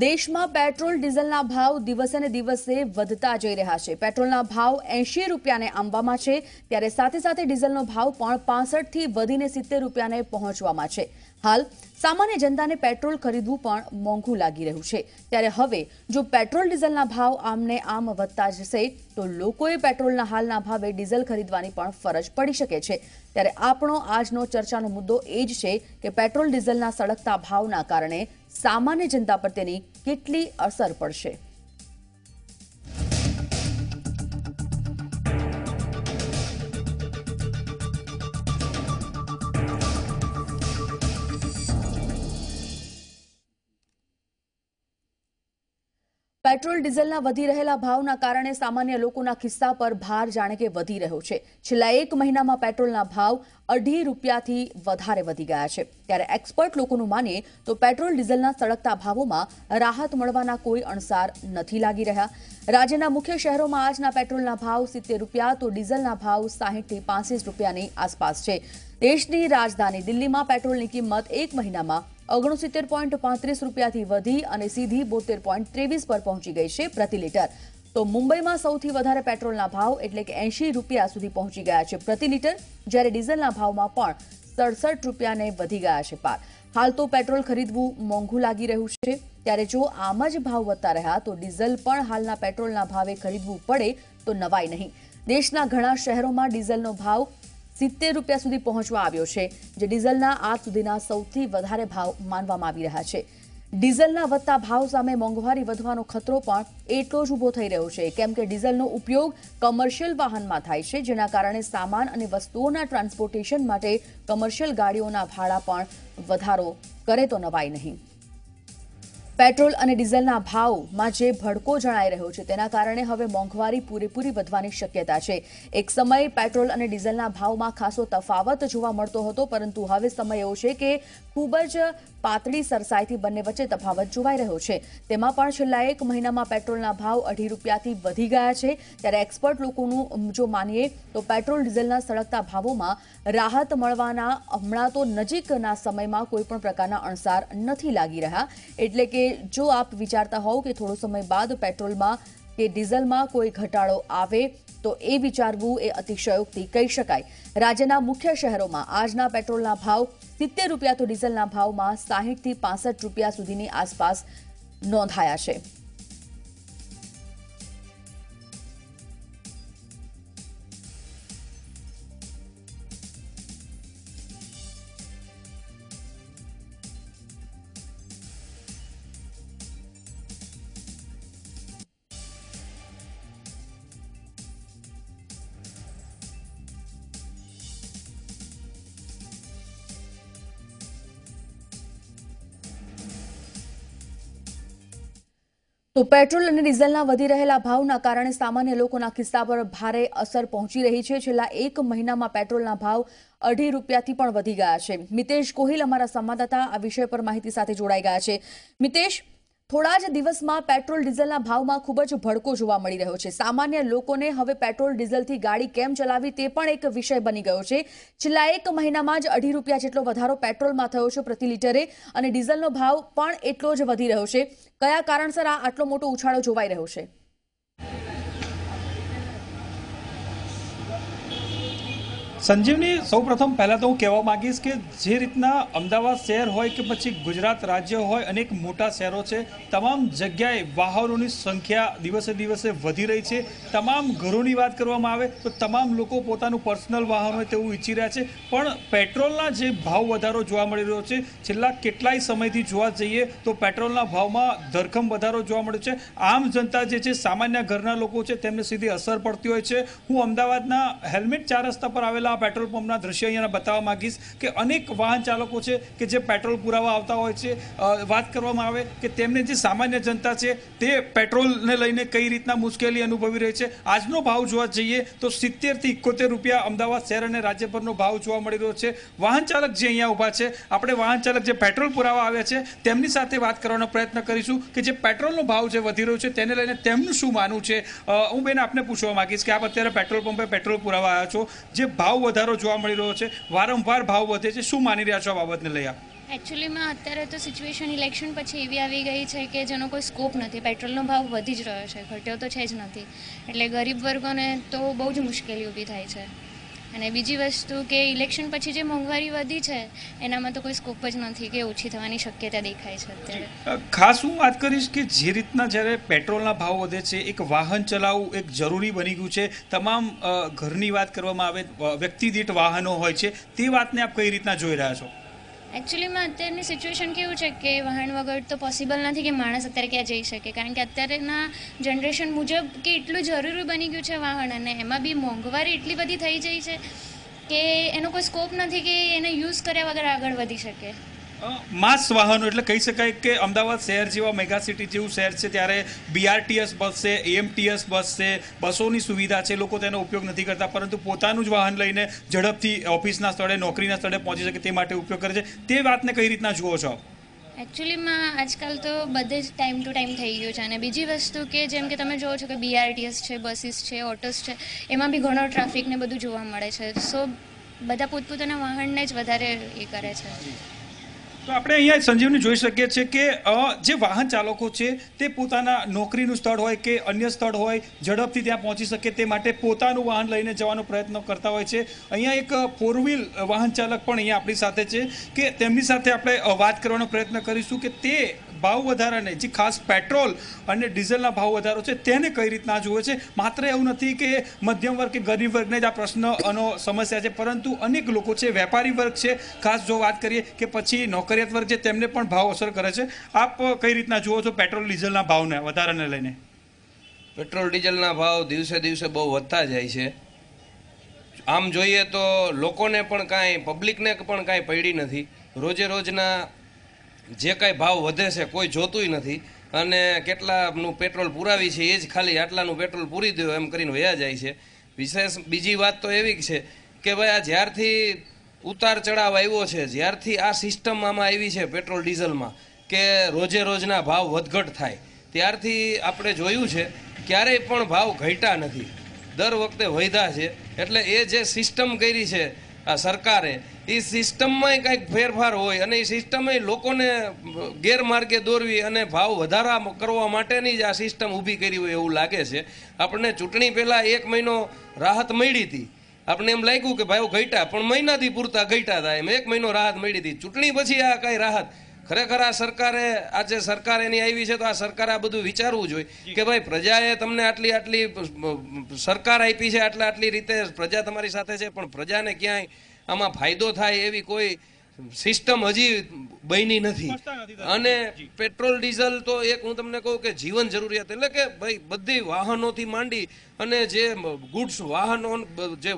દેશમાં પેટ્રોલ ડીઝલના ભાવ દિવસે ને દિવસે વધતા જઈ રહ્યા છે। પેટ્રોલના ભાવ 80 રૂપિયાને આંબવામાં છે, ત્યારે સાથે સાથે ડીઝલનો ભાવ પણ 65 થી વધીને 70 રૂપિયાને પહોંચવામાં છે। હાલ સામાન્ય જનતાને પેટ્રોલ ખરીદવું પણ મોંઘું લાગી રહ્યું છે, ત્યારે હવે જો પેટ્રોલ ડીઝલના ભાવ આમને આમ વધતા જશે તો લોકોએ પેટ્રોલના હાલના ભાવે ડીઝલ ખરીદવાની પણ ફરજ પડી શકે છે। ત્યારે આપણો આજનો ચર્ચાનો મુદ્દો એ જ છે કે પેટ્રોલ ડીઝલના સળગતા ભાવના કારણે સામાન્ય જનતા પર તેની કેટલી અસર પડશે। પેટ્રોલ ડીઝલના વધી રહેલા ભાવના કારણે સામાન્ય લોકોના ખિસ્સા પર ભાર જાણે કે વધી રહ્યો છે। છેલ્લા એક મહિનામાં પેટ્રોલના ભાવ 2.5 રૂપિયાથી વધારે વધી ગયા છે, ત્યારે એક્સપર્ટ લોકોનું માનીએ તો પેટ્રોલ ડીઝલના સળગતા ભાવોમાં રાહત મળવાના કોઈ અણસાર નથી લાગી રહ્યા। રાજ્યના મુખ્ય શહેરોમાં આજના પેટ્રોલના ભાવ 70 રૂપિયા તો ડીઝલના ભાવ 60 થી 65 રૂપિયાની આસપાસ છે। દેશની રાજધાની દિલ્હીમાં પેટ્રોલની કિંમત એક મહિનામાં 69.35 રૂપિયાથી વધી અને સીધી 72.23 પર પહોંચી ગઈ છે પ્રતિ લીટર। તો મુંબઈમાં સૌથી વધારે પેટ્રોલના ભાવ એટલે કે 80 રૂપિયા સુધી પહોંચી ગયા છે પ્રતિ લીટર, જ્યારે ડીઝલના ભાવમાં પણ 67 રૂપિયાને વધી ગયા છે પાર। હાલ તો પેટ્રોલ ખરીદવું મોંઘું લાગી રહ્યું છે, ત્યારે જો આમ જ ભાવ વધતા રહ્યા તો ડીઝલ પણ હાલના પેટ્રોલના ભાવે ખરીદવું પડે તો નવાઈ નહીં। દેશના ઘણા શહેરોમાં ડીઝલનો ભાવ 70 રૂપિયા સુધી પહોંચવા આવ્યો છે, જે ડીઝલના આજ સુધીના સૌથી વધારે ભાવ માનવામાં આવી રહ્યા છે। ડીઝલના વધતા ભાવ સામે મોંઘવારી વધવાનો ખતરો પણ એટલો જ ઊભો થઈ રહ્યો છે, કેમ કે ડીઝલનો ઉપયોગ કમર્શિયલ વાહનમાં થાય છે, જેના કારણે સામાન અને વસ્તુઓના ટ્રાન્સપોર્ટેશન માટે કમર્શિયલ ગાડીઓના ભાડા પણ વધારો કરે તો નવાઈ નહીં। પેટ્રોલ અને ડીઝલના ભાવમાં જે ભડકો જણાઈ રહ્યો છે તેના કારણે હવે મોંઘવારી પૂરેપૂરી વધવાની શક્યતા છે। એક સમય પેટ્રોલ અને ડીઝલના ભાવમાં ખાસો તફાવત જોવા મળતો હતો, પરંતુ હવે સમય એવો છે કે ખૂબ જ પાતળી સરસાઈથી બંને વચ્ચે તફાવત જોવાઈ રહ્યો છે। તેમાં પણ છેલ્લા એક મહિનામાં પેટ્રોલના ભાવ 2.5 રૂપિયાથી વધી ગયા છે, ત્યારે એક્સપર્ટ લોકોનું જો માનીએ તો પેટ્રોલ ડીઝલના સળગતા ભાવોમાં રાહત મળવાના હમણાં તો નજીકના સમયમાં કોઈ પણ પ્રકારના અણસાર નથી લાગી રહ્યા। એટલે કે જો આપ વિચારતા હોવ કે થોડો સમય બાદ પેટ્રોલમાં કે ડીઝલમાં કોઈ ઘટાડો આવે તો એ વિચારવું એ અતિશયોક્તિ કહી શકાય। રાજ્યના મુખ્ય શહેરોમાં આજના પેટ્રોલના ભાવ 70 રૂપિયા તો ડીઝલના ભાવમાં 60 થી 65 રૂપિયા સુધીની આસપાસ નોંધાયા છે। તો પેટ્રોલ અને ડીઝલના વધી રહેલા ભાવના કારણે સામાન્ય લોકોના ખિસ્સા પર ભારે અસર પહોંચી રહી છે। છેલ્લા એક મહિનામાં પેટ્રોલના ભાવ 2.5 રૂપિયાથી પણ વધી ગયા છે। મિતેશ ગોહિલ અમારા સંવાદદાતા આ વિષય પર માહિતી સાથે જોડાઈ ગયા છે। મિતેશ, થોડા જ દિવસમાં પેટ્રોલ ડીઝલના ભાવમાં ખૂબ જ ભડકો જોવા મળી રહ્યો છે। સામાન્ય લોકોને હવે પેટ્રોલ ડીઝલથી ગાડી કેમ ચલાવવી તે પણ એક વિષય બની ગયો છે। છેલ્લા એક મહિનામાં જ 2.5 રૂપિયા જેટલો વધારો પેટ્રોલમાં થયો છે પ્રતિ લીટરે, અને ડીઝલનો ભાવ પણ એટલો જ વધી રહ્યો છે। કયા કારણસર આ આટલો મોટો ઉછાળો જોવાઈ રહ્યો છે? સંજીવની, સૌપ્રથમ પહેલાં તો હું કહેવા માંગીશ કે જે રીતના અમદાવાદ શહેર હોય કે પછી ગુજરાત રાજ્ય હોય, અનેક મોટા શહેરો છે, તમામ જગ્યાએ વાહનોની સંખ્યા દિવસે દિવસે વધી રહી છે। તમામ ઘરોની વાત કરવામાં આવે તો તમામ લોકો પોતાનું પર્સનલ વાહન હોય તેવું ઈચ્છી રહ્યા છે, પણ પેટ્રોલના જે ભાવ વધારો જોવા મળી રહ્યો છે, છેલ્લા કેટલાય સમયથી જોવા જઈએ તો પેટ્રોલના ભાવમાં ધરખમ વધારો જોવા મળ્યો છે। આમ જનતા જે છે, સામાન્ય ઘરના લોકો છે, તેમને સીધી અસર પડતી હોય છે। હું અમદાવાદના હેલ્મેટ 4 રસ્તા પર આવેલા પેટ્રોલ પંપના દ્રશ્ય અહીંયા બતાવવા માંગીશ કે અનેક વાહન ચાલકો છે કે જે પેટ્રોલ પુરાવા આવતા હોય છે। વાત કરવામાં આવે કે તેમને જે સામાન્ય જનતા છે તે પેટ્રોલને લઈને કઈ રીતના મુશ્કેલી અનુભવી રહી છે। આજનો ભાવ જોવા જઈએ તો 70 થી 71 રૂપિયા અમદાવાદ શહેર અને રાજ્યભરનો ભાવ જોવા મળી રહ્યો છે। વાહન ચાલક જે અહીંયા ઊભા છે, આપણે વાહન ચાલક જે પેટ્રોલ પુરાવા આવ્યા છે તેમની સાથે વાત કરવાનો પ્રયત્ન કરીશું કે જે પેટ્રોલનો ભાવ જે વધી રહ્યો છે તેને લઈને તેમનું શું માનવું છે। હું બેન આપને પૂછવા માંગીશ કે આપ અત્યારે પેટ્રોલ પંપે પેટ્રોલ પુરાવા આવ્યા છો, જે ભાવ વધારો જોવા મળી રહ્યો છે, વારંવાર ભાવ વધે છે, શું માની રહ્યા છો આ બાબતને લઈ આપ? એકચ્યુઅલીમાં અત્યારે તો સિચ્યુએશન ઇલેક્શન પછી એવી આવી ગઈ છે કે જેનો કોઈ સ્કોપ નથી. પેટ્રોલનો ભાવ વધી જ રહ્યો છે, ઘટ્યો તો છે જ નથી. એટલે ગરીબ વર્ગોને તો બહુ જ મુશ્કેલી ઊભી થાય છે. અને બીજી વસ્તુ કે ઇલેક્શન પછી જે મોંઘવારી વધી છે એનામાં તો કોઈ સ્કોપ જ નથી કે ઓછી થવાની શક્યતા દેખાય છે અત્યારે. ખાસ હું વાત કરીશ કે જે રીતના જ્યારે પેટ્રોલના ભાવ વધે છે, એક વાહન ચલાવવું એક જરૂરી બની ગયું છે. તમામ ઘરની વાત કરવામાં આવે, વ્યક્તિ દીઠ વાહનો હોય છે, તે વાતને આપ કઈ રીતના જોઈ રહ્યા છો? એકચ્યુઅલીમાં અત્યારની સિચ્યુએશન કેવું છે કે વાહન વગર તો પોસિબલ નથી કે માણસ અત્યારે ક્યાં જઈ શકે, કારણ કે અત્યારના જનરેશન મુજબ કે એટલું જરૂરી બની ગયું છે વાહન, અને એમાં બી મોંઘવારી એટલી બધી થઈ જઈ છે કે એનો કોઈ સ્કોપ નથી કે એને યુઝ કર્યા વગર આગળ વધી શકે. માસ વાહનો એટલે કહી શકાય કે અમદાવાદ શહેર જેવા મેગા સિટી જેવું શહેર છે ત્યારે BRTS બસ છે, AMTS બસ છે, બસોની સુવિધા છે, લોકો તેનો ઉપયોગ નથી કરતા, પરંતુ પોતાનું જ વાહન લઈને ઝડપથી ઓફિસના સ્થળે, નોકરીના સ્થળે પહોંચી શકે તે માટે ઉપયોગ કરે છે. તે વાતને કઈ રીતના જુઓ છો? એકચ્યુઅલીમાં આજકાલ તો બધે જ ટાઈમ ટુ ટાઈમ થઈ ગયું છે. અને બીજી વસ્તુ કે જેમ કે તમે જોવો છો કે BRTS છે, બસીસ છે, ઓટોસ છે, એમાં બી ઘણો ટ્રાફિક ને બધું જોવા મળે છે. સો બધા પોતપોતાના વાહનને જ વધારે એ કરે છે. તો આપણે અહીંયા સંજીવની જોઈ શકીએ છીએ કે જે વાહન ચાલકો છે તે પોતાના નોકરીનું સ્થળ હોય કે અન્ય સ્થળ હોય, ઝડપથી ત્યાં પહોંચી શકે તે માટે પોતાનું વાહન લઈને જવાનો પ્રયત્ન કરતા હોય છે. અહીંયા એક 4 વ્હીલ વાહન ચાલક પણ અહીંયા આપણી સાથે છે કે તેમની સાથે આપણે વાત કરવાનો પ્રયત્ન કરીશું કે તે ભાવ વધારાને, જે ખાસ પેટ્રોલ અને ડીઝલના ભાવ વધારો છે તેને કઈ રીતના જુએ છે. માત્ર એવું નથી કે મધ્યમ વર્ગ કે ગરીબ વર્ગને જ આ પ્રશ્નનો સમસ્યા છે, પરંતુ અનેક લોકો છે, વેપારી વર્ગ છે, ખાસ જો વાત કરીએ કે પછી નોકરિયાત વર્ગ છે, તેમને પણ ભાવ અસર કરે છે. આપ કઈ રીતના જુઓ છો પેટ્રોલ ડીઝલના ભાવને વધારાને લઈને? પેટ્રોલ ડીઝલના ભાવ દિવસે દિવસે બહુ વધતા જાય છે. આમ જોઈએ તો લોકોને પણ કાંઈ, પબ્લિકને પણ કાંઈ પડી નથી. રોજે રોજના જે કાંઈ ભાવ વધે છે કોઈ જોતુંય નથી, અને કેટલાનું પેટ્રોલ પુરાવી છે એ જ ખાલી આટલાનું પેટ્રોલ પૂરી દો એમ કરીને વયા જાય છે. વિશેષ બીજી વાત તો એવી છે કે ભાઈ આ જ્યારથી ઉતાર ચડાવ આવ્યો છે, જ્યારથી આ સિસ્ટમ આમાં આવી છે પેટ્રોલ ડીઝલમાં કે રોજે રોજના ભાવ વધઘટ થાય, ત્યારથી આપણે જોયું છે ક્યારેય પણ ભાવ ઘટ્યા નથી, દર વખતે વધ્યા છે. એટલે એ જે સિસ્ટમ કરી છે આ સરકારે, એ સિસ્ટમમાં કંઈક ફેરફાર હોય અને એ સિસ્ટમે લોકોને ગેરમાર્ગે દોરવી અને ભાવ વધારા કરવા માટેની જ આ સિસ્ટમ ઊભી કરી હોય એવું લાગે છે. આપણને ચૂંટણી પહેલાં 1 મહિનો રાહત મળી હતી, આપણે એમ લાગ્યું કે ભાવ ઘટ્યા, પણ મહિનાથી પૂરતા ઘટ્યા હતા, એમ 1 મહિનો રાહત મળી હતી. ચૂંટણી પછી આ કઈ રાહત? ખરેખર આ સરકારે, આજે સરકાર એની આવી છે તો આ સરકારે આ બધું વિચારવું જોઈએ કે ભાઈ પ્રજાએ તમને આટલી સરકાર આપી છે, આટલી રીતે પ્રજા તમારી સાથે છે, પણ પ્રજાને ક્યાંય આમાં ફાયદો થાય એવી કોઈ સિસ્ટમ હજી બની નથી. અને પેટ્રોલ ડીઝલ તો એક હું તમને કહું કે જીવન જરૂરિયાત, એટલે કે ભાઈ બધી વાહનોથી માંડી અને જે ગુડ્સ વાહનો જે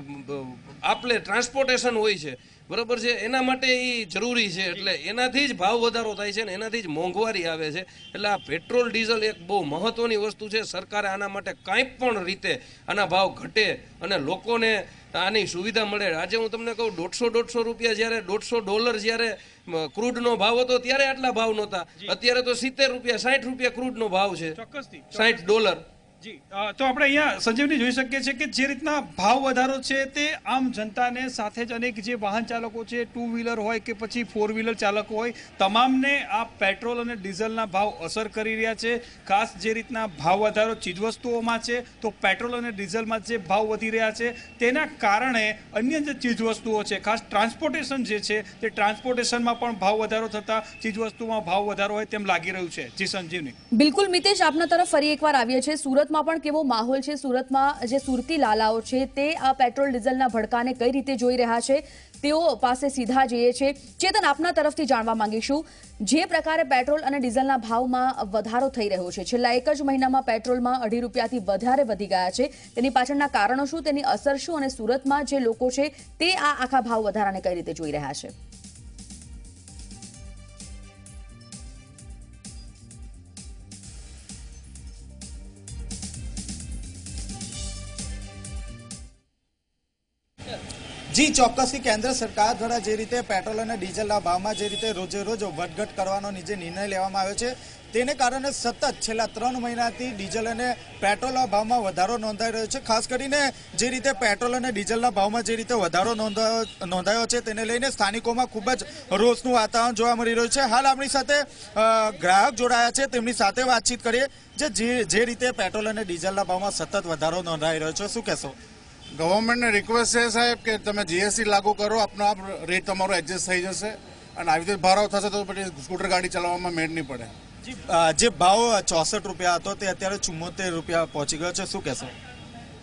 આપણે ટ્રાન્સપોર્ટેશન હોય છે, બરોબર છે, એના માટે એ જરૂરી છે. એટલે એનાથી જ ભાવ વધારો થાય છે ને એનાથી જ મોંઘવારી આવે છે. એટલે આ પેટ્રોલ ડીઝલ એક બહુ મહત્વની વસ્તુ છે. સરકારે આના માટે કાંઈ પણ રીતે આના ભાવ ઘટે અને લોકોને આની સુવિધા મળે. આજે હું તમને કહું $150 જ્યારે $150 જ્યારે ક્રૂડનો ભાવ હતો ત્યારે આટલા ભાવ નહોતા. અત્યારે તો $70 $60 ક્રૂડનો ભાવ છે, $60. જી, તો આપણે અહીંયા સંજીવની જોઈ શકીએ છીએ કે જે રીતના ભાવ વધારો છે તે આમ જનતાને, સાથે જ અનેક જે વાહન ચાલકો છે, 2 વ્હીલર હોય કે પછી 4 વ્હીલર ચાલકો હોય, તમામને આ પેટ્રોલ અને ડીઝલના ભાવ અસર કરી રહ્યા છે. ખાસ જે રીતના ભાવ વધારો ચીજવસ્તુઓમાં છે, તો પેટ્રોલ અને ડીઝલમાં જે ભાવ વધી રહ્યા છે તેના કારણે અન્ય જે ચીજવસ્તુઓ છે, ખાસ ટ્રાન્સપોર્ટેશન જે છે તે ટ્રાન્સપોર્ટેશનમાં પણ ભાવ વધારો થતાં ચીજવસ્તુમાં ભાવ વધારો હોય તેમ લાગી રહ્યું છે. જી સંજીવની. બિલકુલ મિતેશ, આપના તરફ ફરી એકવાર આવીએ છીએ. સુરતમાં પણ કેવો માહોલ છે? સુરતમાં જે સુરતી લાલાઓ છે તે આ પેટ્રોલ ડીઝલના ભડકાને કઈ રીતે જોઈ રહ્યા છે તેઓ પાસે સીધા જઈએ છે. ચેતન, આપના તરફથી જાણવા માંગીશું, જે પ્રકારે પેટ્રોલ અને ડીઝલના ભાવમાં વધારો થઈ રહ્યો છે, છેલ્લા 1 જ મહિનામાં પેટ્રોલમાં $2.50 વધારે વધી ગયા છે, તેની પાછળના કારણો શું, તેની અસર શું, અને સુરતમાં જે લોકો છે તે આ આખા ભાવ વધારાને કઈ રીતે જોઈ રહ્યા છે? જી, ચોક્કસથી કેન્દ્ર સરકાર દ્વારા જે રીતે પેટ્રોલ અને ડીઝલના ભાવમાં જે રીતે રોજે રોજ વધઘટ કરવાનો જે નિર્ણય લેવામાં આવ્યો છે તેને કારણે સતત છેલ્લા 3 મહિનાથી ડીઝલ અને પેટ્રોલના ભાવમાં વધારો નોંધાઈ રહ્યો છે. ખાસ કરીને જે રીતે પેટ્રોલ અને ડીઝલના ભાવમાં જે રીતે વધારો નોંધાયો છે તેને લઈને સ્થાનિકોમાં ખૂબ જ રોષનું વાતાવરણ જોવા મળી રહ્યું છે. હાલ આપણી સાથે ગ્રાહક જોડાયા છે, તેમની સાથે વાતચીત કરીએ. જે રીતે પેટ્રોલ અને ડીઝલના ભાવમાં સતત વધારો નોંધાઈ રહ્યો છે, શું કહેશો? ગવર્મેન્ટને રિક્વેસ્ટ છે સાહેબ કે તમે જીએસટી લાગુ કરો, આપનો આપ રેટ તમારો એડજસ્ટ થઈ જશે અને આવી રીતે ભાવ થશે તો પછી સ્કૂટર ગાડી ચલાવવામાં મેળ નહીં પડે. જે ભાવ 64 રૂપિયા હતો તે અત્યારે 74 રૂપિયા પહોંચી ગયો છે, શું કહેશો?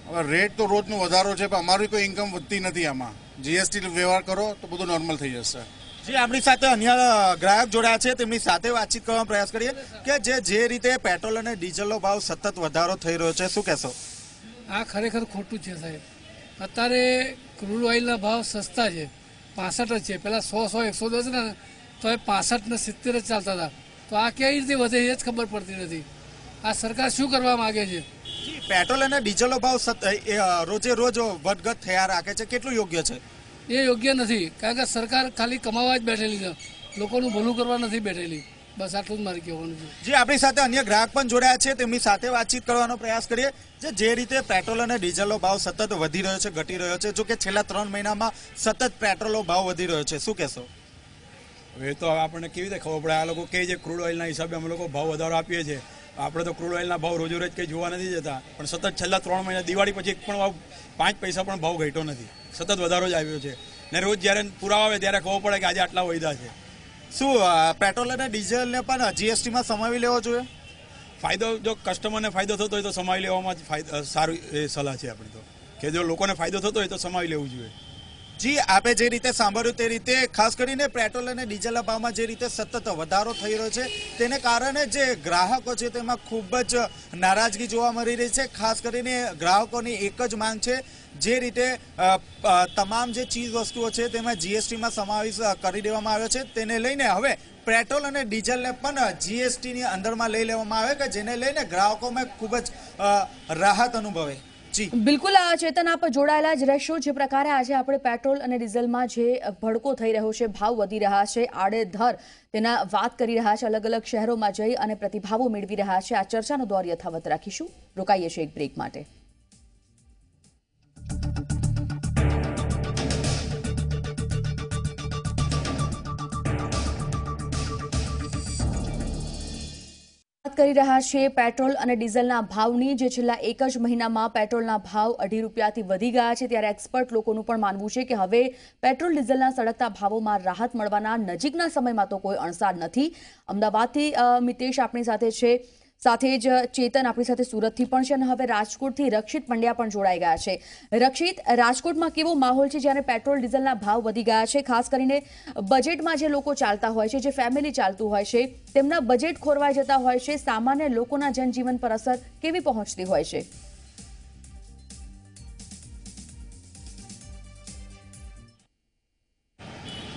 હવે રેટ તો રોજનો વધારો છે પણ અમારી કોઈ ઇન્કમ વધતી નથી. આમાં જીએસટી વ્યવહાર કરો તો બધું નોર્મલ થઈ જશે. જે આપણી સાથે અન્ય ગ્રાહક જોડાયા છે તેમની સાથે વાતચીત કરવાનો પ્રયાસ કરીએ કે જે રીતે પેટ્રોલ અને ડીઝલનો ભાવ સતત વધારો થઈ રહ્યો છે, શું કહેશો? આ ખરેખર ખોટું છે સાહેબ. અત્યારે ક્રૂડ ઓઇલના ભાવ સસ્તા છે, 65 જ છે. પહેલાં 100, 110 ને તો એ 65 ને 70 જ ચાલતા હતા. તો આ કઈ રીતે વધે એ જ ખબર પડતી નથી. આ સરકાર શું કરવા માંગે છે? પેટ્રોલ અને ડીઝલનો ભાવ રોજે રોજ વધઘટ થયા રાખે છે, કેટલું યોગ્ય છે? એ યોગ્ય નથી, કારણ કે સરકાર ખાલી કમાવા જ બેઠેલી છે, લોકોનું ભલું કરવા નથી બેઠેલી. બસ આટલું જ મારે કહેવાનું છે. જે આપણી સાથે અન્ય ગ્રાહક પણ જોડાયા છે તેમની સાથે વાતચીત કરવાનો પ્રયાસ કરીએ. જે રીતે પેટ્રોલ અને ડીઝલનો ભાવ સતત વધી રહ્યો છે, ઘટી રહ્યો છે, જો કે છેલ્લા 3 મહિનામાં સતત પેટ્રોલનો ભાવ વધી રહ્યો છે, શું કહેશો? એ તો આપણને કેવી રીતે ખબર પડે? આ લોકો કહે છે ક્રૂડ ઓઇલના હિસાબે અમે લોકો ભાવ વધારો આપીએ છીએ. આપણે તો ક્રૂડ ઓઇલના ભાવ રોજે રોજ કંઈ જોવા નથી જતા, પણ સતત છેલ્લા 3 મહિના દિવાળી પછી એક પણ ભાવ 5 પૈસા પણ ભાવ ઘટ્યો નથી, સતત વધારો જ આવ્યો છે. ને રોજ જ્યારે પુરાવા આવે ત્યારે ખબર પડે કે આજે આટલા વધ્યા છે. શું પેટ્રોલ અને ડીઝલને પણ જીએસટીમાં સમાવી લેવો જોઈએ? ફાયદો જો કસ્ટમરને ફાયદો થતો હોય તો સમાવી લેવામાં જ સારી એ સલાહ છે આપણી તો, કે જો લોકોને ફાયદો થતો હોય તો સમાવી લેવું જોઈએ. જી, આપે જે રીતે સાંભળ્યું તે રીતે ખાસ કરીને પેટ્રોલ અને ડીઝલના ભાવમાં જે રીતે સતત વધારો થઈ રહ્યો છે તેને કારણે જે ગ્રાહકો છે તેમાં ખૂબ જ નારાજગી જોવા મળી રહી છે. ખાસ કરીને ગ્રાહકોની એક જ માંગ છે, જે રીતે તમામ જે ચીજ વસ્તુઓ છે તેમાં જીએસટીમાં સમાવેશ કરી દેવામાં આવ્યો છે, તેને લઈને હવે પેટ્રોલ અને ડીઝલને પણ જીએસટીની અંદરમાં લઈ લેવામાં આવે કે જેને લઈને ગ્રાહકોમાં ખૂબ જ રાહત અનુભવે. બિલકુલ ચેતન, આપ જોડાયેલા જ રહેશો. જે પ્રકારે આજે આપણે પેટ્રોલ અને ડીઝલમાં જે ભડકો થઈ રહ્યો છે, ભાવ વધી રહ્યા છે, આડેધડ તેના વાત કરી રહ્યા છે, અલગ અલગ શહેરોમાં જઈ અને પ્રતિભાવો મેળવી રહ્યા છે. આ ચર્ચાનો દોર યથાવત રાખીશું. રોકાઈએ છીએ એક બ્રેક માટે. કરી રહ્યા છે પેટ્રોલ અને ડીઝલના ભાવની. જે છેલ્લા એક જ મહિનામાં પેટ્રોલના ભાવ 2.5 રૂપિયાથી વધી ગયા છે, ત્યારે એક્સપર્ટ લોકોનું પણ માનવું છે કે હવે પેટ્રોલ ડીઝલના સળગતા ભાવોમાં રાહત મળવાના નજીકના સમયમાં તો કોઈ અણસાર નથી. અમદાવાદથી મિતેશ આપણી સાથે છે, સાથે જ ચેતન આપણી સાથે સુરતથી પણ છે, અને હવે રાજકોટથી રક્ષિત પંડ્યા પણ જોડાઈ ગયા છે. રક્ષિત, રાજકોટમાં કેવો માહોલ છે જ્યારે પેટ્રોલ ડીઝલના ભાવ વધી ગયા છે? ખાસ કરીને બજેટમાં જે લોકો ચાલતા હોય છે, જે ફેમિલી ચાલતું હોય છે, તેમના બજેટ ખોરવાઈ જતા હોય છે, સામાન્ય લોકોના જનજીવન પર અસર કેવી પહોંચતી હોય છે?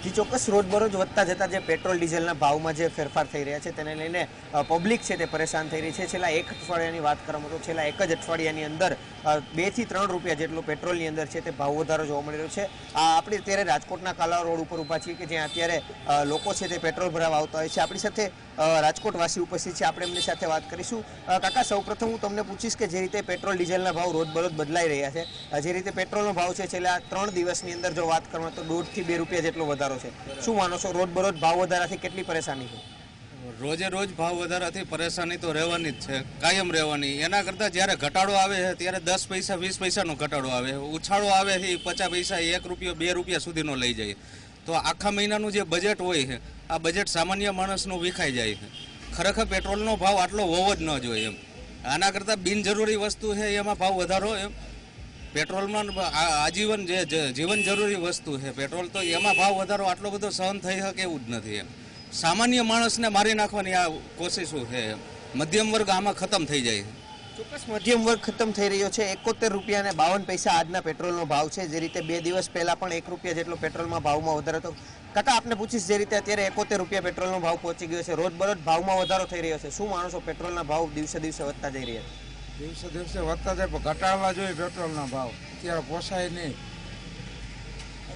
જે ચોક્કસ રોજબરોજ વધતા જતા જે પેટ્રોલ ડીઝલના ભાવમાં જે ફેરફાર થઈ રહ્યા છે તેને લઈને પબ્લિક છે તે પરેશાન થઈ રહી છે. છેલ્લા એક અઠવાડિયાની વાત કરવામાં તો છેલ્લા એક જ અઠવાડિયાની અંદર 2 થી 3 રૂપિયા જેટલો પેટ્રોલની અંદર છે તે ભાવ વધારો જોવા મળી રહ્યો છે. આપણે અત્યારે રાજકોટના કાલા રોડ ઉપર ઊભા છીએ કે જ્યાં અત્યારે લોકો છે તે પેટ્રોલ ભરાવા આવતા હોય છે. આપણી સાથે રાજકોટવાસી ઉપસ્થિત છે, આપણે એમની સાથે વાત કરીશું. કાકા, સૌપ્રથમ હું તમને પૂછીશ કે જે રીતે પેટ્રોલ ડીઝલના ભાવ રોજબરોજ બદલાઈ રહ્યા છે, જે રીતે પેટ્રોલનો ભાવ છે છેલ્લા 3 દિવસની અંદર જો વાત કરવામાં તો 1.5 થી 2 રૂપિયા જેટલો વધારો છે. શું માનો છો, રોજબરોજ ભાવ વધારાથી કેટલી પરેશાની છે? રોજે રોજ ભાવ વધારાથી પરેશાની તો રહેવાની જ છે, કાયમ રહેવાની. એના કરતાં જ્યારે ઘટાડો આવે છે ત્યારે 10 પૈસા 20 પૈસાનો ઘટાડો આવે, ઉછાળો આવે છે 50 પૈસા 1 રૂપિયો 2 રૂપિયા સુધીનો લઈ જાય. તો આખા મહિનાનું જે બજેટ હોય છે, આ બજેટ સામાન્ય માણસનું વિખાઈ જાય છે. ખરેખર પેટ્રોલનો ભાવ આટલો હોવો જ ન જોઈએ એમ. આના કરતાં બિનજરૂરી વસ્તુ છે એમાં ભાવ વધારો એમ. પેટ્રોલમાં આજીવન જે જીવન જરૂરી વસ્તુ છે પેટ્રોલ, તો એમાં ભાવ વધારો આટલો બધો સહન થઈ શકે એવું જ નથી એમ. સામાન્ય માણસને મારી નાખવાની આ કોશિશો છે એમ. મધ્યમ વર્ગ આમાં ખતમ થઈ જાય છે. ચોક્કસ મધ્યમ વર્ગ ખતમ થઈ રહ્યો છે. 71 રૂપિયા અને 52 પૈસા આજના પેટ્રોલનો ભાવ છે. જે રીતે 2 દિવસ પહેલા પણ 1 રૂપિયા જેટલો પેટ્રોલમાં ભાવમાં વધારો હતો. કાકા, આપને પૂછીશ, જે રીતે અત્યારે 71 રૂપિયા પેટ્રોલનો ભાવ પહોંચી ગયો છે, રોજબરોજ ભાવમાં વધારો થઈ રહ્યો છે, શું માનો છો પેટ્રોલના ભાવ દિવસે દિવસે વધતા જઈ રહ્યા છે? દિવસે દિવસે વધતા જાય, પણ ઘટાડવા જોઈએ પેટ્રોલના ભાવ, અત્યારે પોસાય નહીં.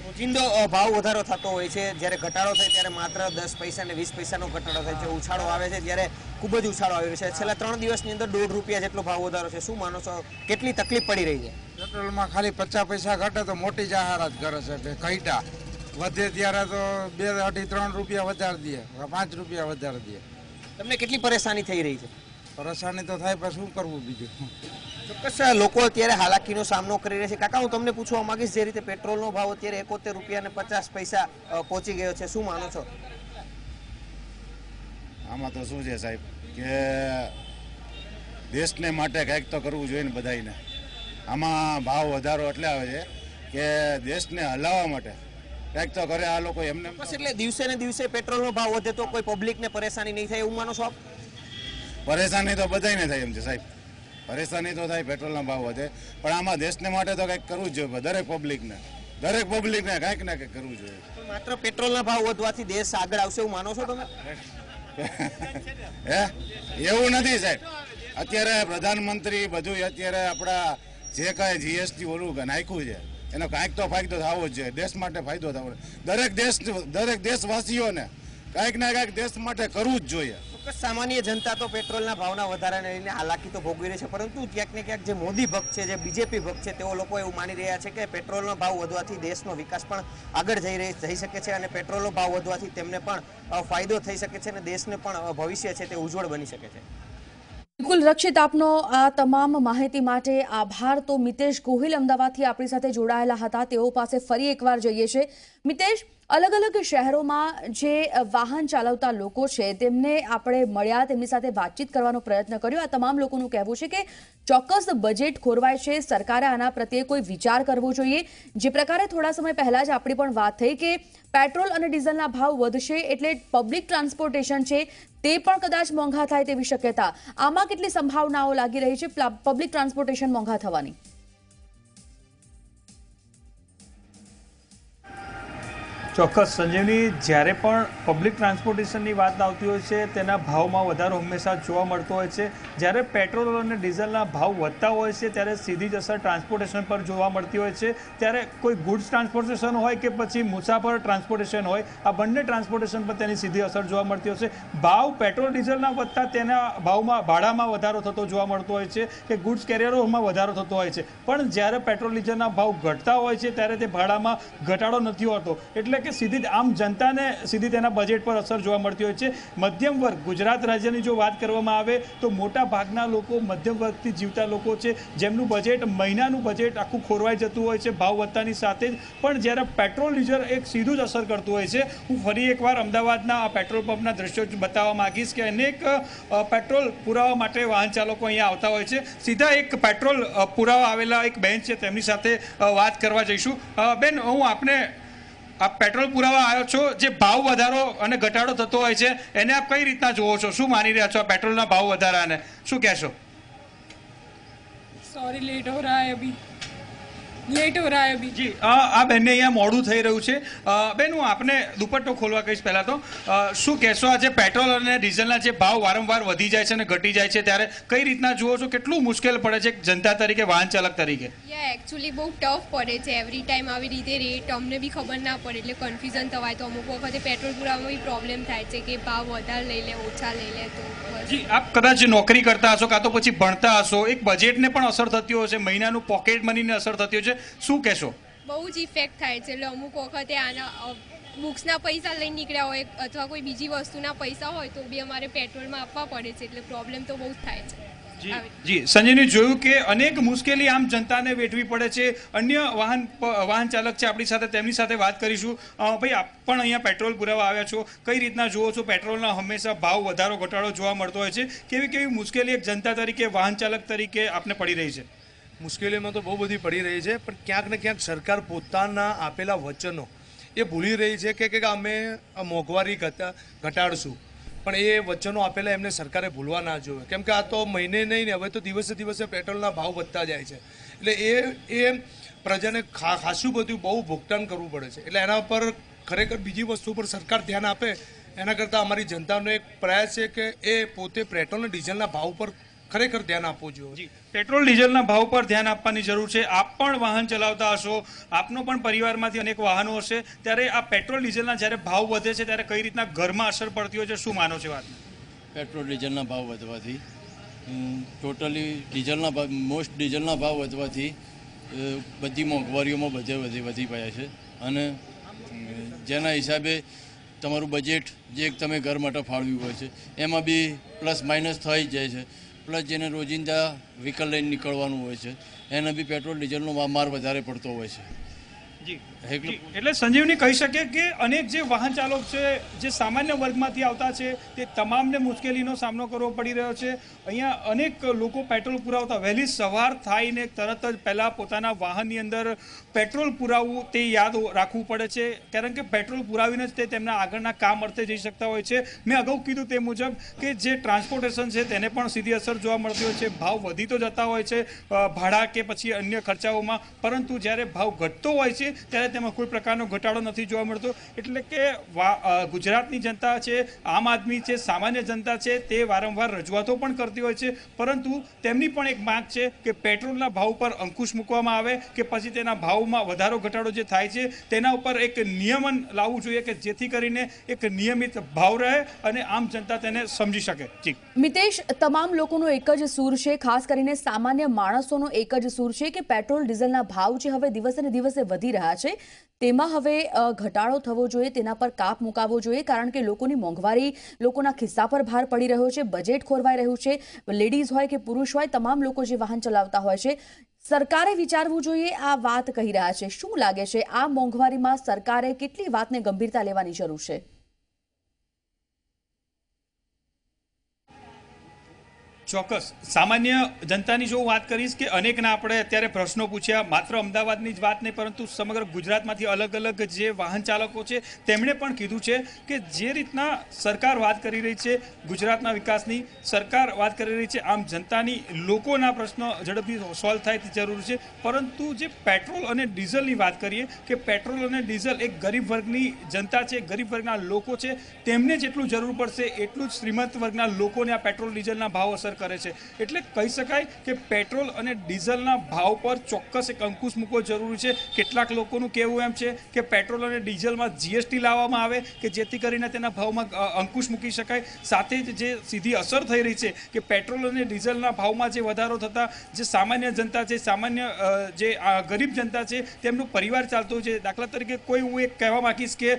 રોજિંદો ભાવ વધારો થતો હોય છે, જ્યારે ઘટાડો થાય ત્યારે માત્ર 10 પૈસા ને 20 પૈસાનો ઘટાડો થાય છે. ઉછાળો આવે છે ત્યારે ખૂબ જ ઉછાળો આવી રહ્યો છે. છેલ્લા 3 દિવસની અંદર 1.5 રૂપિયા જેટલો ભાવ વધારો છે. શું માનો છો, કેટલી તકલીફ પડી રહી છે? પેટ્રોલમાં ખાલી 50 પૈસા ઘટે તો મોટી જાહેરાત કરે છે કે ઘટ્યા, વધે ત્યારે તો 2, 2.5, 3 રૂપિયા વધારી દે, 5 રૂપિયા વધારી દે. તમને કેટલી પરેશાની થઈ રહી છે? પરેશાની તો થાય, પણ શું કરવું બીજું. ચોક્કસ લોકો અત્યારે હાલાકીનો સામનો કરી રહ્યા છે. કાકા, હું તમને પૂછવા માંગીશ, જે રીતે પેટ્રોલનો ભાવ અત્યારે 71 રૂપિયા અને 50 પૈસા પહોંચી ગયો છે, શું માનો છો? આમાં તો શું છે સાહેબ કે દેશને માટે કંઈક તો કરવું જોઈએ ને બધાને. આમાં ભાવ વધારો એટલે આવે છે કે દેશને હલાવવા માટે કંઈક તો કરે આ લોકો એમને. એટલે દિવસે ને દિવસે પેટ્રોલનો ભાવ વધે તો કોઈ પબ્લિકને પરેશાની નહીં થાય એવું માનો છો આપ? પરેશાની તો બધાને થાય એમ છે સાહેબ, પરેશાની તો થાય, પેટ્રોલના ભાવ વધે, પણ આમાં દેશને માટે તો કંઈક કરવું જ જોઈએ. દરેક પબ્લિકને કંઈક ને કંઈક કરવું જોઈએ. માત્ર પેટ્રોલના ભાવ વધવાથી દેશ આગળ આવશે એવું માનો છો તમે? એવું નથી સાહેબ. અત્યારે પ્રધાનમંત્રી બધું અત્યારે આપણા જે કાંઈ જીએસટી ઓલું નાખ્યું છે એનો કાંઈક તો ફાયદો થવો જ જોઈએ, દેશ માટે ફાયદો થવો. દરેક દેશવાસીઓને કાંઈક ને કાંઈક દેશ માટે કરવું જ જોઈએ. સામાન્ય જનતા તો પેટ્રોલના ભાવના વધારાને લઈને હાલાકી તો ભોગવી રહી છે, પરંતુ ક્યાંક ને ક્યાંક જે મોદી ભક્ત છે, જે બીજેપી ભક્ત છે, તેઓ લોકો એવું માની રહ્યા છે કે પેટ્રોલનો ભાવ વધવાથી દેશનો વિકાસ પણ આગળ જઈ શકે છે અને પેટ્રોલનો ભાવ વધવાથી તેમને પણ ફાયદો થઈ શકે છે અને દેશને પણ ભવિષ્ય છે તે ઉજ્જવળ બની શકે છે. બિલકુલ રક્ષિત, આપનો આ તમામ માહિતી માટે આભાર. તો મિતેશ ગોહિલ અમદાવાદથી આપણી સાથે જોડાયેલા હતા, તેઓ પાસે ફરી એકવાર જઈએ છીએ. મિતેશ, અલગ અલગ શહેરોમાં જે વાહન ચાલવતા લોકો છે તેમને આપણે મળ્યા, તેમની સાથે વાતચીત કરવાનો પ્રયત્ન કર્યો. આ તમામ લોકોનું કહેવું છે કે ચોક્કસ બજેટ ખોરવાય છે, સરકારે આના પ્રત્યે કોઈ વિચાર કરવો જોઈએ. જે પ્રકારે થોડા સમય પહેલા જ આપણી પણ વાત થઈ કે પેટ્રોલ અને ડીઝલના ભાવ વધશે એટલે પબ્લિક ટ્રાન્સપોર્ટેશન છે તે પણ કદાચ મોંઘા થાય તેવી શક્યતા. આમાં કેટલી સંભાવનાઓ લાગી રહી છે પબ્લિક ટ્રાન્સપોર્ટેશન મોંઘા થવાની? ચોક્કસ સંજીવની, જ્યારે પણ પબ્લિક ટ્રાન્સપોર્ટેશનની વાત આવતી હોય છે તેના ભાવમાં વધારો હંમેશા જોવા મળતો હોય છે. જ્યારે પેટ્રોલ અને ડીઝલના ભાવ વધતા હોય છે ત્યારે સીધી જ અસર ટ્રાન્સપોર્ટેશન પર જોવા મળતી હોય છે. ત્યારે કોઈ ગુડ્સ ટ્રાન્સપોર્ટેશન હોય કે પછી મુસાફર ટ્રાન્સપોર્ટેશન હોય, આ બંને ટ્રાન્સપોર્ટેશન પર તેની સીધી અસર જોવા મળતી હોય છે. ભાવ પેટ્રોલ ડીઝલના વધતા તેના ભાવમાં ભાડામાં વધારો થતો જોવા મળતો હોય છે કે ગુડ્સ કેરિયરોમાં વધારો થતો હોય છે. પણ જ્યારે પેટ્રોલ ડીઝલના ભાવ ઘટતા હોય છે ત્યારે તે ભાડામાં ઘટાડો નથી હોતો, એટલે કે સીધી આમ જનતાને સીધી તેના બજેટ પર અસર જોવા મળતી હોય છે. મધ્યમ વર્ગ, ગુજરાત રાજ્યની જો વાત કરવામાં આવે તો મોટા ભાગના લોકો મધ્યમ વર્ગથી જીવતા લોકો છે, જેમનું બજેટ, મહિનાનું બજેટ આખું ખોરવાઈ જતું હોય છે ભાવ વધતાની સાથે જ. પણ જ્યારે પેટ્રોલ ડીઝલ એક સીધું જ અસર કરતું હોય છે. હું ફરી એકવાર અમદાવાદના આ પેટ્રોલ પંપના દ્રશ્યો બતાવવા માંગીશ કે અનેક પેટ્રોલ પુરાવા માટે વાહન ચાલકો અહીંયા આવતા હોય છે. સીધા એક પેટ્રોલ પુરાવા આવેલા એક બેન છે, તેમની સાથે વાત કરવા જઈશું. બેન, હું આપને આપ પેટ્રોલ પુરાવા આવ્યો છો, જે ભાવ વધારો અને ઘટાડો થતો હોય છે એને આપ કઈ રીતના જોવો છો? શું માની રહ્યા છો આ પેટ્રોલના ભાવ વધારાને? શું કહેશો? सॉरी लेट हो रहा है अभी જી, આ બેનને અહીંયા મોડું થઈ રહ્યું છે. બેન, હું આપને દુપટ્ટો ખોલવા કહીશ પહેલા તો. શું કહેશો, આજે પેટ્રોલ અને ડીઝલના જે ભાવ વારંવાર વધી જાય છે અને ઘટી જાય છે ત્યારે કઈ રીતના જુઓ છો? કેટલું મુશ્કેલ પડે છે જનતા તરીકે, વાહન ચાલક તરીકે? एक्चुअली બહુ ટફ પડે છે. એવરી ટાઈમ આવી રીતે રેટ અમને બી ખબર ના પડે એટલે કન્ફ્યુઝન થવાય. તો અમુક વખતે પેટ્રોલ પુરાવામાં બી પ્રોબ્લેમ થાય છે કે ભાવ વધારે લઈ લે, ઓછા લઈ લે. તો જી, આપ કદાચ નોકરી કરતા હશો કાં તો પછી ભણતા હશો, એક બજેટને પણ અસર થતી હોય છે, મહિનાનું પોકેટ મનીને અસર થતી હોય છે. શું કહેશો? બહુ જ ઇફેક્ટ થાય છે. એટલે અમુક વખતે આના બુક્સના પૈસા લઈને નીકળ્યા હોય અથવા કોઈ બીજી વસ્તુના પૈસા હોય તો બી અમારે પેટ્રોલમાં આપવા પડે છે. એટલે પ્રોબ્લેમ તો બહુ જ થાય છે. જી, સંજયને જોયું કે અનેક મુશ્કેલી આમ જનતાને વેઠવી પડે છે. અન્ય વાહન ચાલક છે આપણી સાથે, તેમની સાથે વાત કરીશું. ભાઈ, આપ પણ અહીંયા પેટ્રોલ પુરાવા આવ્યા છો, કઈ રીતના જુઓ છો? પેટ્રોલના હંમેશા ભાવ વધારો ઘટાડો જોવા મળતો હોય છે. કેવી મુશ્કેલી એક જનતા તરીકે, વાહન ચાલક તરીકે આપને પડી રહી છે? મુશ્કેલીમાં તો બહુ બધી પડી રહી છે, પણ ક્યાંક ને ક્યાંક સરકાર પોતાના આપેલા વચનો એ ભૂલી રહી છે કે અમે મોંઘવારી ઘટાડશું, પણ એ વચનો આપેલા એમને સરકારે ભૂલવા ના જોઈએ. કેમ કે આ તો મહિને નહીં ને હવે તો દિવસે દિવસે પેટ્રોલના ભાવ વધતા જાય છે. એટલે એ પ્રજાને ખાસું બધું બહુ ભુગતાન કરવું પડે છે. એટલે એના પર ખરેખર બીજી વસ્તુ પર સરકાર ધ્યાન આપે એના કરતાં અમારી જનતાનો એક પ્રયાસ છે કે એ પોતે પેટ્રોલ અને ડીઝલના ભાવ પર ખરેખર ધ્યાન આપવું જોઈએ. પેટ્રોલ ડીઝલના ભાવ પર ધ્યાન આપવાની જરૂર છે. આપ પણ વાહન ચલાવતા હશો, આપનો પણ પરિવારમાંથી અનેક વાહનો હશે, ત્યારે આ પેટ્રોલ ડીઝલના જ્યારે ભાવ વધે છે ત્યારે કઈ રીતના ઘરમાં અસર પડતી હોય છે? શું માનો છો વાત? પેટ્રોલ ડીઝલના ભાવ વધવાથી ટોટલી ડીઝલના ભાવ વધવાથી બધી મોંઘવારીઓમાં વધી પડ્યા છે અને જેના હિસાબે તમારું બજેટ જે તમે ઘર માટે ફાળવ્યું હોય છે એમાં બી પ્લસ માઇનસ થઈ જ જાય છે. પ્લસ જેને રોજિંદા વ્હીકલ લઈને નીકળવાનું હોય છે એને બી પેટ્રોલ ડીઝલનો માર વધારે પડતો હોય છે. એટલે સંજીવની કહી શકે કે અનેક જે વાહન ચાલક છે જે સામાન્ય વર્ગમાંથી આવતા છે તે તમામને મુશ્કેલીનો સામનો કરવો પડી રહ્યો છે. અહીંયા અનેક લોકો પેટ્રોલ પુરાવતા વહેલી સવાર થાયને તરત જ પહેલાં પોતાના વાહનની અંદર પેટ્રોલ પુરાવવું તે યાદ રાખવું પડે છે, કારણ કે પેટ્રોલ પુરાવીને જ તે તેમના આગળના કામ અર્થે જઈ શકતા હોય છે. મેં અગાઉ કીધું તે મુજબ કે જે ટ્રાન્સપોર્ટેશન છે તેને પણ સીધી અસર જોવા મળતી હોય છે. ભાવ વધી તો જતા હોય છે ભાડા કે પછી અન્ય ખર્ચાઓમાં, પરંતુ જ્યારે ભાવ ઘટતો હોય છે ત્યારે તેમાં કોઈ પ્રકારનો ઘટાડો નથી જોવા મળતો. એટલે કે ગુજરાતની જનતા છે, આમ આદમી છે, સામાન્ય જનતા છે તે વારંવાર રજૂઆતો પણ કરતી હોય છે, પરંતુ તેમની પણ એક માંગ છે કે પેટ્રોલના ભાવ પર અંકુશ મૂકવામાં આવે કે પછી તેના ભાવમાં વધારો ઘટાડો જે થાય છે તેના ઉપર એક નિયમન લાવવું જોઈએ કે જેથી કરીને એક નિયમિત ભાવ રહે અને આમ જનતા તેને સમજી શકે. જી મિતેશ, તમામ લોકોનો એક જ સૂર છે, ખાસ કરીને સામાન્ય માણસોનો એક જ સૂર છે કે પેટ્રોલ ડીઝલના ભાવ જે હવે દિવસે ને દિવસે વધી રહ્યા છે તેમાં હવે ઘટાડો થવો જોઈએ, તેના પર કાપ મુકાવવો જોઈએ, કારણ કે લોકોની મોંઘવારી લોકોના ખિસ્સા પર ભાર પડી રહ્યો છે, બજેટ ખોરવાઈ રહ્યું છે. લેડીઝ હોય કે પુરુષ હોય, તમામ લોકો જે વાહન ચલાવતા હોય છે, સરકારે વિચારવું જોઈએ આ વાત કહી રહ્યા છે. શું લાગે છે આ મોંઘવારીમાં સરકારે કેટલી વાતને ગંભીરતા લેવાની જરૂર છે? ચોક્કસ સામાન્ય જનતાની જો વાત કરીશ કે અનેકના આપણે અત્યારે પ્રશ્નો પૂછ્યા, માત્ર અમદાવાદની જ વાત નહીં પરંતુ સમગ્ર ગુજરાતમાંથી અલગ અલગ જે વાહન ચાલકો છે તેમણે પણ કીધું છે કે જે રીતના સરકાર વાત કરી રહી છે ગુજરાતના વિકાસની, સરકાર વાત કરી રહી છે આમ જનતાની, લોકોના પ્રશ્નો ઝડપથી સોલ્વ થાય તે જરૂર છે. પરંતુ જે પેટ્રોલ અને ડીઝલની વાત કરીએ કે પેટ્રોલ અને ડીઝલ એક ગરીબ વર્ગની જનતા છે, ગરીબ વર્ગના લોકો છે, તેમને જેટલું જરૂર પડશે એટલું જ શ્રીમંત વર્ગના લોકોને આ પેટ્રોલ ડીઝલના ભાવ અસર કરે છે. એટલે કહી શકાય કે પેટ્રોલ અને ડીઝલના ભાવ પર ચોક્કસ એક અંકુશ મૂકવો જરૂરી છે. કેટલાક લોકોનું કહેવું એમ છે કે પેટ્રોલ અને ડીઝલમાં જીએસટી લાવવામાં આવે કે જેથી કરીને તેના ભાવમાં અંકુશ મૂકી શકાય. સાથે જ જે સીધી અસર થઈ રહી છે કે પેટ્રોલ અને ડીઝલના ભાવમાં જે વધારો થતા જે સામાન્ય જનતા છે, સામાન્ય જે ગરીબ જનતા છે તેમનો પરિવાર ચાલતો છે. દાખલા તરીકે કોઈ હું એક કહેવા માંગીશ કે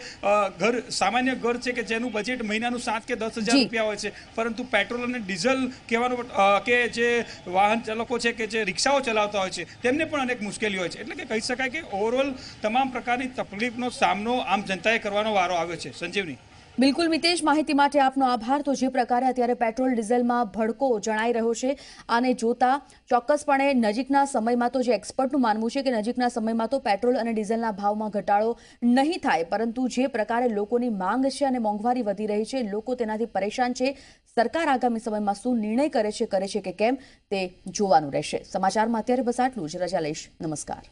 સામાન્ય ઘર છે કે જેનું બજેટ મહિનાનું 7 કે 10,000 રૂપિયા હોય છે, પરંતુ પેટ્રોલ અને ડીઝલ કે જે વાહન ચાલકો છે કે જે રિક્ષાઓ ચલાવતા હોય છે તેમને પણ અનેક મુશ્કેલી હોય છે. એટલે કે કહી શકાય કે ઓવરઓલ તમામ પ્રકારની તકલીફનો સામનો આમ જનતાએ કરવાનો વારો આવ્યો છે. સંજીવની. બિલકુલ મિતેશ, માહિતી માટે આપનો આભાર. તો જે પ્રકારે અત્યારે પેટ્રોલ ડીઝલમાં ભડકો જણાઈ રહ્યો છે આને જોતા ચોક્કસપણે નજીકના સમયમાં તો જે એક્સપર્ટનું માનવું છે કે નજીકના સમયમાં તો પેટ્રોલ અને ડીઝલના ભાવમાં ઘટાડો નહીં થાય, પરંતુ જે પ્રકારે લોકોની માંગ છે અને મોંઘવારી વધી રહી છે, લોકો તેનાથી પરેશાન છે. સરકાર આગામી સમયમાં શું નિર્ણય કરે છે કે કેમ તે જોવાનું રહેશે. સમાચારમાં અત્યારે બસ આટલું જ. રજા લઈશ. નમસ્કાર.